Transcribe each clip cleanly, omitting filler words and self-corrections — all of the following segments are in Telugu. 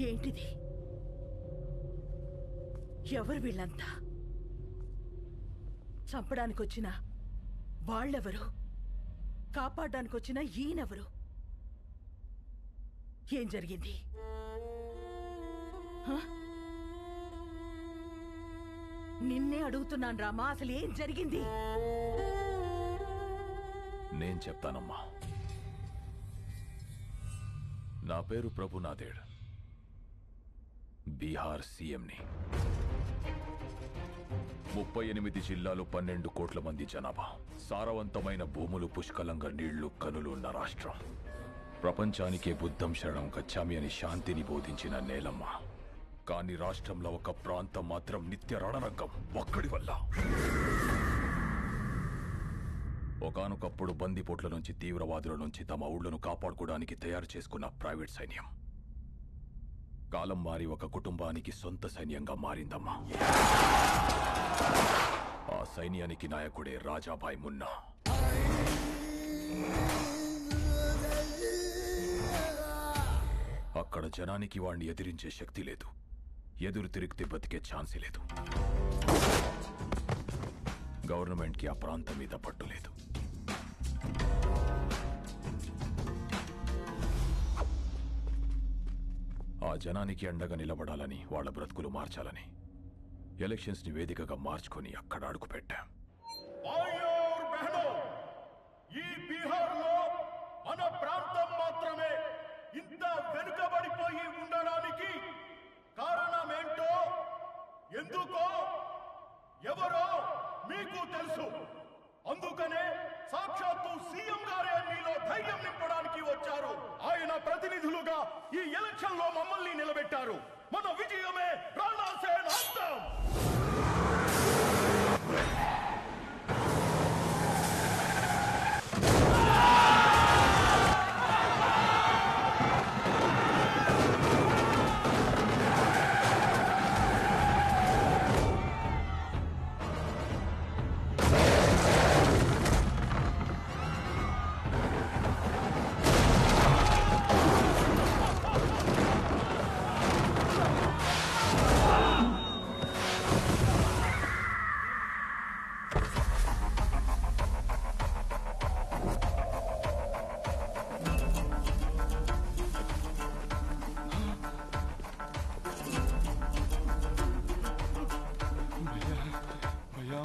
ఏంటిది? ఎవరు వీళ్ళంతా? చంపడానికొచ్చిన వాళ్ళెవరు? కాపాడడానికొచ్చిన ఈయనెవరు? ఏం జరిగింది? నిన్నే అడుగుతున్నాను రామా, అసలు ఏం జరిగింది? నేను చెప్తానమ్మా. నా పేరు ప్రభునాథేడ్, బీహార్ సీఎంని. 38 జిల్లాలు, 12 కోట్ల మంది జనాభా, సారవంతమైన భూములు, పుష్కలంగా నీళ్లు, కనులు ఉన్న రాష్ట్రం. ప్రపంచానికే బుద్ధం శరణం గచ్చామి అని శాంతిని బోధించిన నేలమ్మ. కానీ రాష్ట్రంలో ఒక ప్రాంతం మాత్రం నిత్య రణరంగం, ఒక్కడి వల్ల. ఒకానొకప్పుడు బందిపోట్ల నుంచి, తీవ్రవాదుల నుంచి తమ ఊళ్లను కాపాడుకోవడానికి తయారు చేసుకున్న ప్రైవేట్ సైన్యం కాలం మారి ఒక కుటుంబానికి సొంత సైన్యంగా మారిందమ్మా. ఆ సైన్యానికి నాయకుడే రాజాభాయ్ మున్నా. అక్కడ జనానికి వాణ్ణి ఎదిరించే శక్తి లేదు, ఎదురు తిరిగితే బతికే ఛాన్సే లేదు. గవర్నమెంట్కి ఆ ప్రాంతం మీద పట్టు లేదు. ఆ జనానికి అండగా నిలబడాలని, వాళ్ళ బ్రతుకులు మార్చాలని ఎలక్షన్స్ ని వేదికగా మార్చుకొని అక్కడ అడుగు పెట్టాం. ఈ బీహార్లో మన ప్రాంతం మాత్రమే ఇంత వెనుకబడిపోయి ఉండడానికి కారణమేంటో, ఎందుకో, ఎవరో మీకు తెలుసు. అందుకనే సాక్షాత్తు సీఎం గారే మీలో ధైర్యం నింపడానికి వచ్చారు. ఆయన ప్రతినిధులుగా ఈ ఎలక్షన్ లో మమ్మల్ని నిలబెట్టారు. మన విజయమే రాణాసేన అంతం.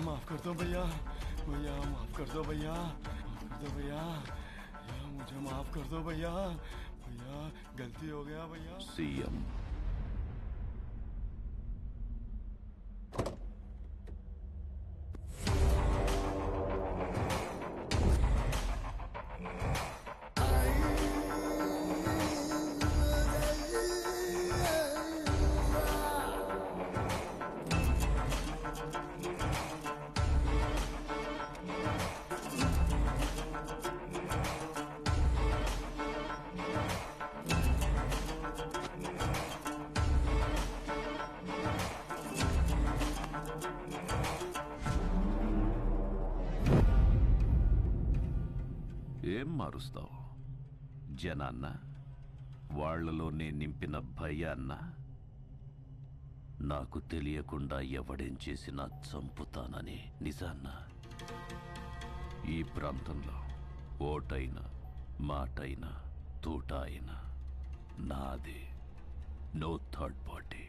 माफ कर दो भैया, भैया माफ कर दो भैया, माफ कर दो भैया, भैया मुझे माफ कर दो भैया, भैया गलती हो गया भैया। सीएम ఏం మారుస్తావు? జనాన్న, వాళ్లలోనే నింపిన భయాన్న? నాకు తెలియకుండా ఎవడేం చేసినా చంపుతానని నిజాన్న? ఈ ప్రాంతంలో ఓటైనా, మాటైనా, తూట అయినా నాదే. No third party.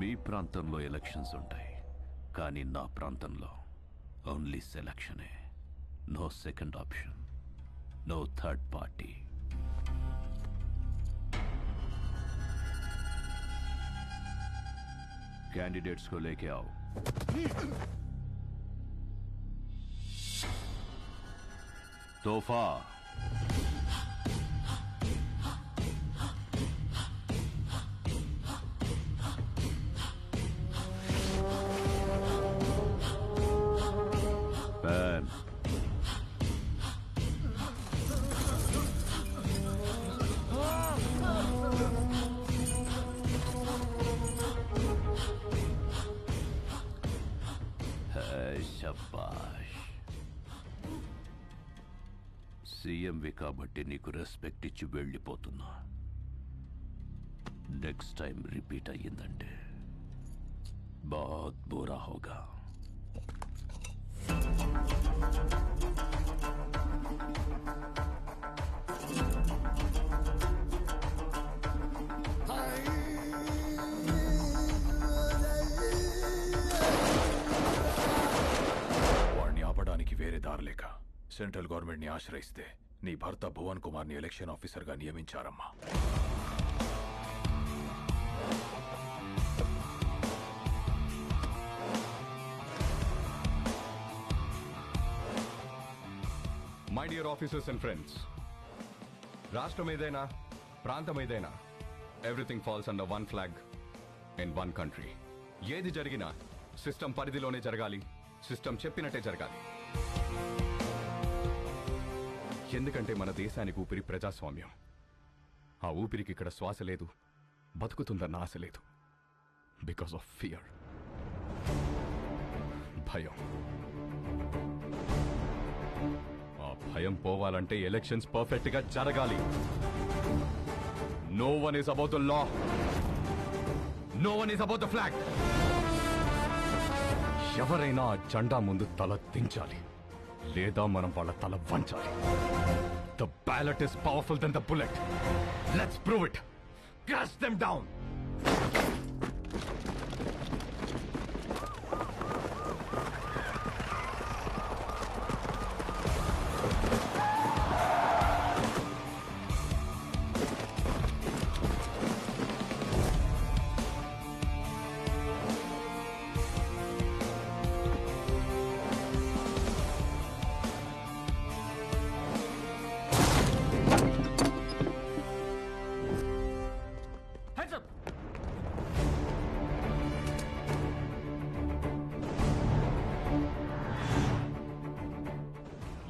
మీ ప్రాంతంలో ఎలక్షన్స్ ఉంటాయి, కానీ నా ప్రాంతంలో ఓన్లీ సెలక్షనే. No second option, no third party. Candidates को लेके आओ। तोहफा पैन शाबाश। సీఎంవి కాబట్టి నీకు రెస్పెక్ట్ ఇచ్చి వెళ్ళిపోతున్నా. నెక్స్ట్ టైం రిపీట్ అయ్యిందంటే बहुत बुरा होगा. వాణ్ణి ఆపడానికి వేరే దారి లేక సెంట్రల్ గవర్నమెంట్ ని ఆశ్రయిస్తే నీ భర్త భువన్ కుమార్ ని ఎలక్షన్ ఆఫీసర్ గా నియమించారమ్మా. My dear officers and friends, రాష్ట్రం ఏదైనా ప్రాంతం ఏదైనా everything falls under one flag in one country. ఏది జరిగినా సిస్టమ్ పరిధిలోనే జరగాలి, సిస్టమ్ చెప్పినట్టే జరగాలి. ఎందుకంటే మన దేశానికి ఊపిరి ప్రజాస్వామ్యం. ఆ ఊపిరికి ఇక్కడ శ్వాస లేదు, బతుకుతుందన్న ఆశ లేదు. బికాస్ ఆఫ్ ఫియర్, భయం. భయం పోవాలంటే ఎలక్షన్స్ పర్ఫెక్ట్ గా జరగాలి. No one is about the law, no one is about the flag. ఎవరైనా ఆ జెండా ముందు తల దించాలి, లేదా మనం వాళ్ళ తల వంచాలి. The ballot is powerful then the bullet. Let's prove it. Crash them down.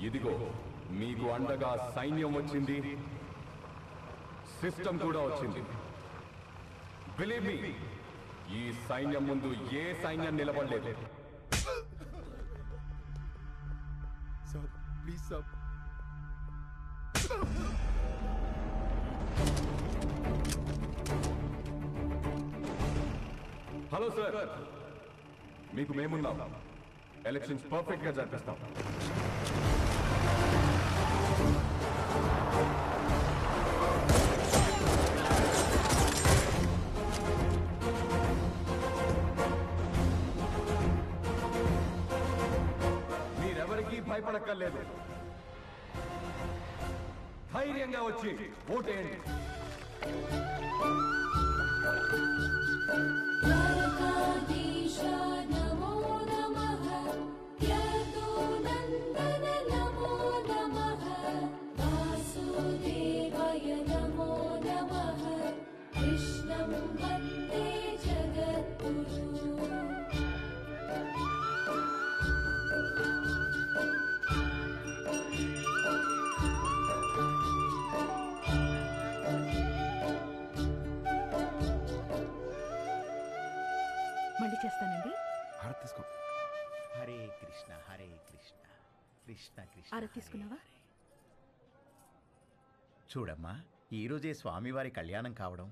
ఇదిగో మీకు అండగా సైన్యం వచ్చింది, సిస్టమ్ కూడా వచ్చింది. బిలీవ్ మీ, ఈ సైన్యం ముందు ఏ సైన్యం నిలబడలేదు. Sir please sir. Hello sir, మీకు మేమున్నాం. ఎలక్షన్స్ పర్ఫెక్ట్ గా జరిపిస్తాం. మీరెవరికీ భయపడక్కర్లేదు. ధైర్యంగా వచ్చి ఓటేయండి. మళ్ళీ చేస్తానండి. తీసుకో. హరే కృష్ణ హరే కృష్ణ కృష్ణ కృష్ణ. ఆరతి తీసుకున్నావా? చూడమ్మా, ఈరోజే స్వామివారి కళ్యాణం కావడం,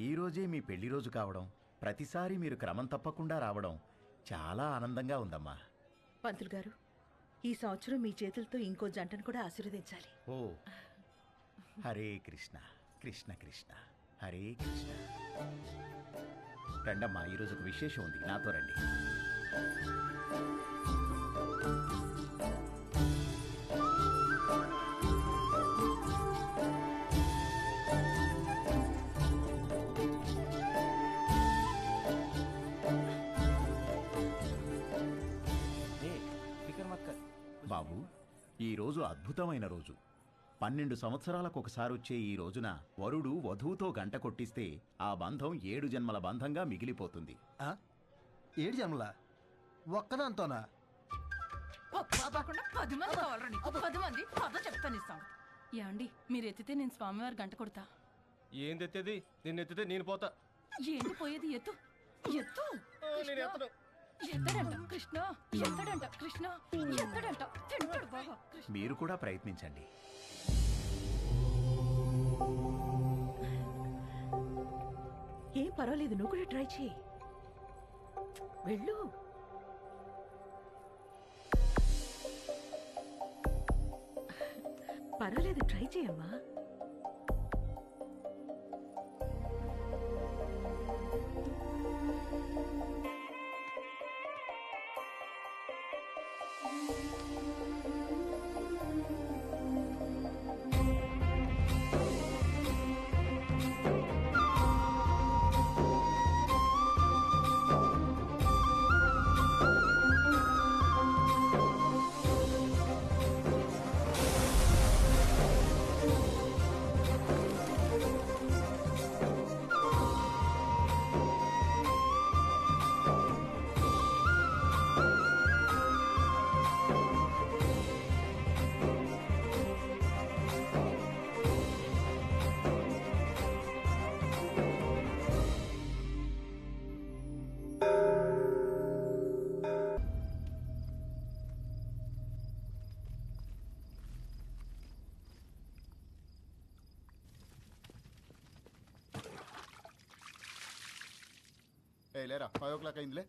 ఈరోజే మీ పెళ్లి రోజు కావడం, ప్రతిసారి మీరు క్రమం తప్పకుండా రావడం చాలా ఆనందంగా ఉందమ్మా. పంతులు గారు, ఈ సంవత్సరం మీ చేతులతో ఇంకో జంటను కూడా ఆశీర్వదించాలి. ఓ హరే కృష్ణ కృష్ణ కృష్ణ హరే కృష్ణ. రండమ్మా, ఈరోజు ఒక విశేషం ఉంది, నాతో రండి. బాబు, ఈరోజు అద్భుతమైన రోజు. 12 సంవత్సరాలకు ఒకసారి వచ్చే ఈ రోజున వరుడు వధువుతో గంట కొట్టిస్తే ఆ బంధం 7 జన్మల బంధంగా మిగిలిపోతుంది. 7 జన్మల ఒక్కదాంతోనా? కాకుండా 10 మంది కావాలరా నీకు? 10 మంది పద చెప్తానిస్తాం. ఏమండి, మీరు ఎత్తితే నేను స్వామివారి గంట కొడతా. ఏంది ఎత్తేది? నిన్ను ఎత్తితే నేను పోతా. ఏంటి పోయేది? ఎత్తు ఎత్తు. ఎత్తడంట కృష్ణ, ఎత్తడంట కృష్ణ, ఎత్తడంట తింటాడు బాగా. మీరు కూడా ప్రయత్నించండి. ఏం పర్వాలేదు, నువ్వు కూడా ట్రై చేయి. వెళ్ళు. పర్వాలేదు, ట్రై చేయమ్మా. ఏ లేరా 5 o'clock అయిందిలే.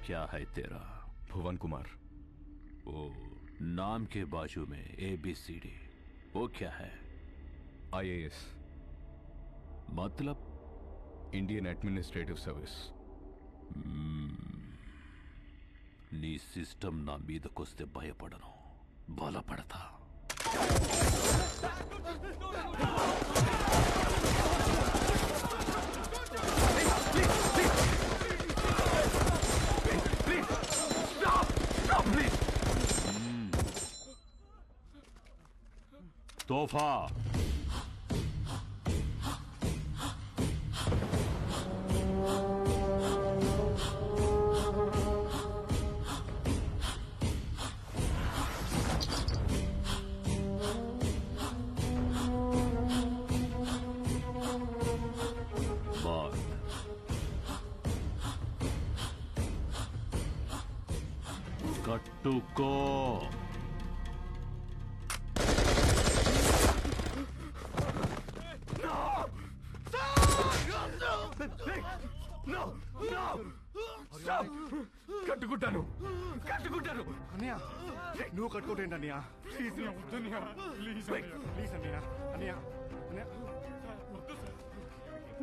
क्या है तेरा? भुवन कुमार. ओ, नाम के बाजू में ABCD, वो क्या है? IAS. मतलब? Indian administrative service. నీ సిస్టమ్ నా మీదకొస్తే భయపడను, బలపడతా. तोहफा बात कट्टुको కట్టుకుంటాను కట్టుకుంటాను. అన్నయ్య నువ్వు కట్టుకోటేంటి అన్నయ్య? ప్లీజ్ ప్లీజ్ ప్లీజ్ అన్నయ్య అన్నయ్య అన్నయ్య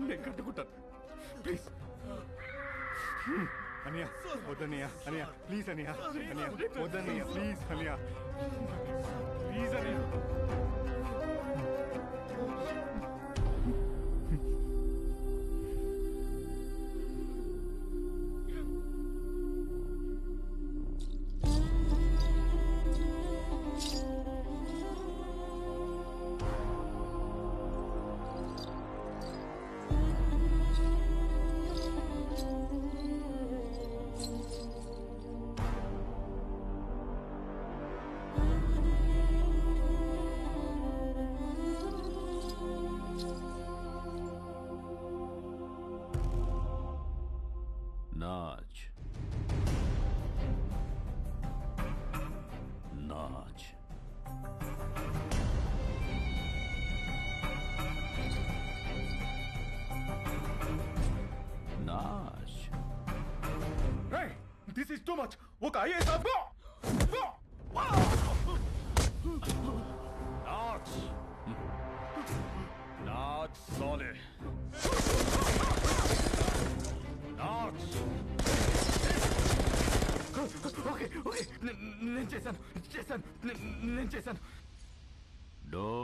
నేను కట్టుకుంటాను ప్లీజ్. అన్నయ్య వద్దన్నయ్య అన్నయ్య ప్లీజ్ అన్నయ్య అన్నయ్య వద్దన్నయ్య ప్లీజ్ అన్నయ్య ప్లీజ్ అన్నయ్య. Too much. ఒక IAS Not solid. Not. Okay okay నేను చేశాను. Don't